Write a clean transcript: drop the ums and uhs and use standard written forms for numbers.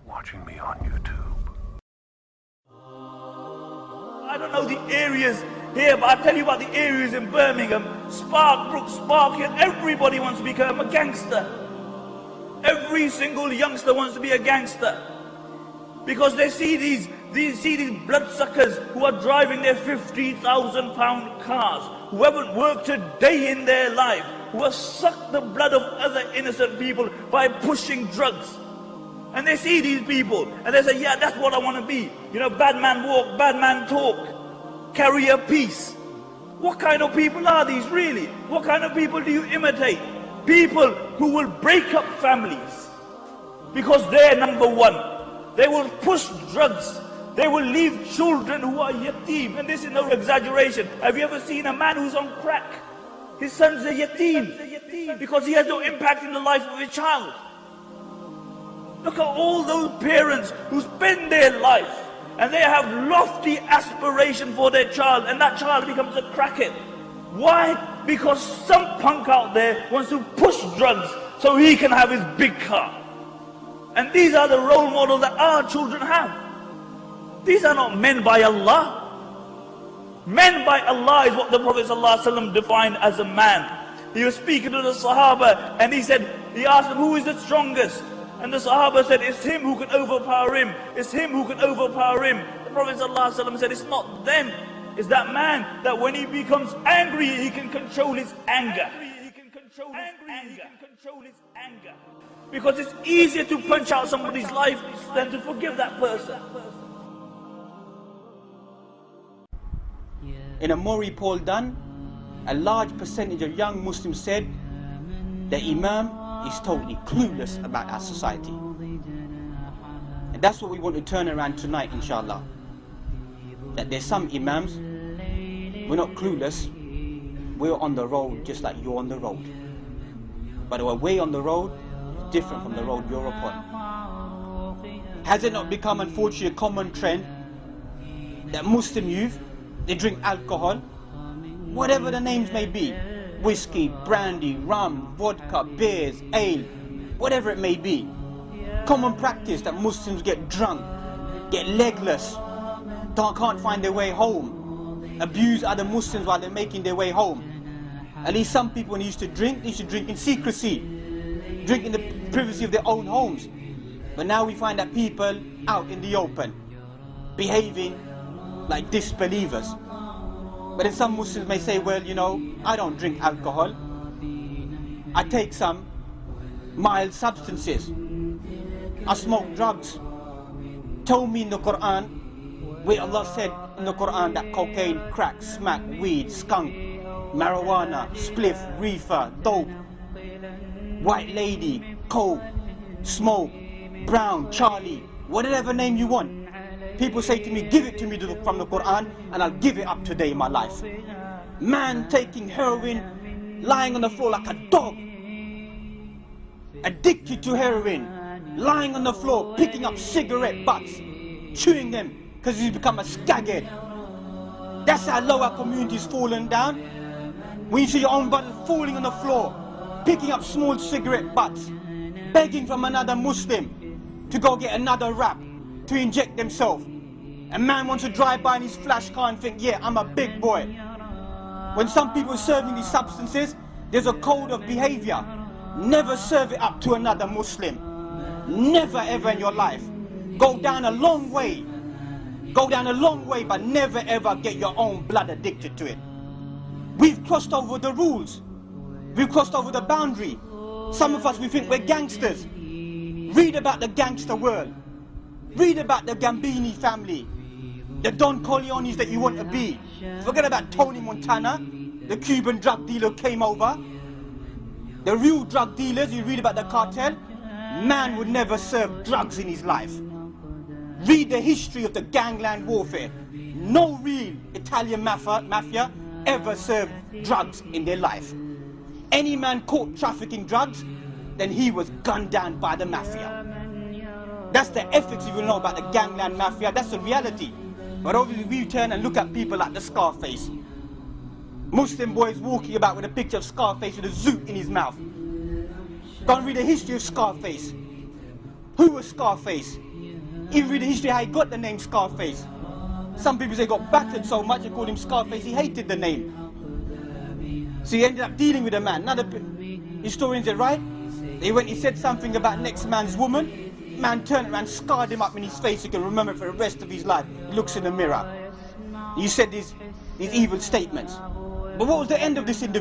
watching me on YouTube. I don't know the areas here, but I'll tell you about the areas in Birmingham. Sparkbrook, Sparkhill, everybody wants to become a gangster. Every single youngster wants to be a gangster. Because they see these bloodsuckers who are driving their £50,000 cars, who haven't worked a day in their life, who have sucked the blood of other innocent people by pushing drugs. And they see these people and they say, yeah, that's what I want to be. You know, bad man walk, bad man talk, carry a peace. What kind of people are these really? What kind of people do you imitate? People who will break up families because they're number one. They will push drugs. They will leave children who are yatim. And this is no exaggeration. Have you ever seen a man who's on crack? His son's a yatim because he has no impact in the life of his child. Look at all those parents who spend their life and they have lofty aspiration for their child, and that child becomes a crackhead. Why? Because some punk out there wants to push drugs so he can have his big car. And these are the role models that our children have. These are not men by Allah. Men by Allah is what the Prophet ﷺ defined as a man. He was speaking to the Sahaba and he asked them, who is the strongest? And the Sahaba said, it's him who can overpower him. It's him who can overpower him. The Prophet ﷺ said, it's not them. It's that man that when he becomes angry, he can control his anger. Because it's easier to punch out somebody's life than to forgive that person. In a Mori poll done, a large percentage of young Muslims said the Imam is totally clueless about our society. And that's what we want to turn around tonight, inshallah. That there's some Imams, we're not clueless, we're on the road just like you're on the road. But our way on the road is different from the road you're upon. Has it not become, unfortunately, a common trend that Muslim youth, they drink alcohol, whatever the names may be, whiskey, brandy, rum, vodka, beers, ale, whatever it may be. Common practice that Muslims get drunk, get legless, can't find their way home, abuse other Muslims while they're making their way home. At least some people, when they used to drink in secrecy, drink in the privacy of their own homes. But now we find that people out in the open, behaving like disbelievers. But then some Muslims may say, well, you know, I don't drink alcohol. I take some mild substances. I smoke drugs. Tell me in the Quran, where Allah said in the Quran that cocaine, crack, smack, weed, skunk, marijuana, spliff, reefer, dope, white lady, coke, smoke, brown, Charlie, whatever name you want. People say to me, give it to me from the Quran and I'll give it up today in my life. Man taking heroin, lying on the floor like a dog, addicted to heroin, lying on the floor, picking up cigarette butts, chewing them because he's become a skaghead. That's how low our community's fallen down. When you see your own brother falling on the floor, picking up small cigarette butts, begging from another Muslim to go get another wrap to inject themselves. A man wants to drive by in his flash car and think, yeah, I'm a big boy. When some people are serving these substances, there's a code of behavior. Never serve it up to another Muslim. Never ever in your life. Go down a long way. Go down a long way, but never ever get your own blood addicted to it. We've crossed over the rules. We've crossed over the boundary. Some of us, we think we're gangsters. Read about the gangster world. Read about the Gambini family, the Don Corleones that you want to be. Forget about Tony Montana, the Cuban drug dealer who came over. The real drug dealers, you read about the cartel. Man would never serve drugs in his life. Read the history of the gangland warfare. No real Italian mafia ever served drugs in their life. Any man caught trafficking drugs, then he was gunned down by the mafia. That's the ethics you will know about the gangland mafia. That's the reality. But obviously we turn and look at people like the Scarface. Muslim boys walking about with a picture of Scarface with a zoot in his mouth. Go and read the history of Scarface. Who was Scarface? Even read the history how he got the name Scarface. Some people say he got battered so much they called him Scarface, he hated the name. So he ended up dealing with a man. None of the historians are right. He said something about next man's woman. Man turned around, scarred him up in his face. He can remember for the rest of his life. He looks in the mirror. You said these evil statements. But what was the end of this individual?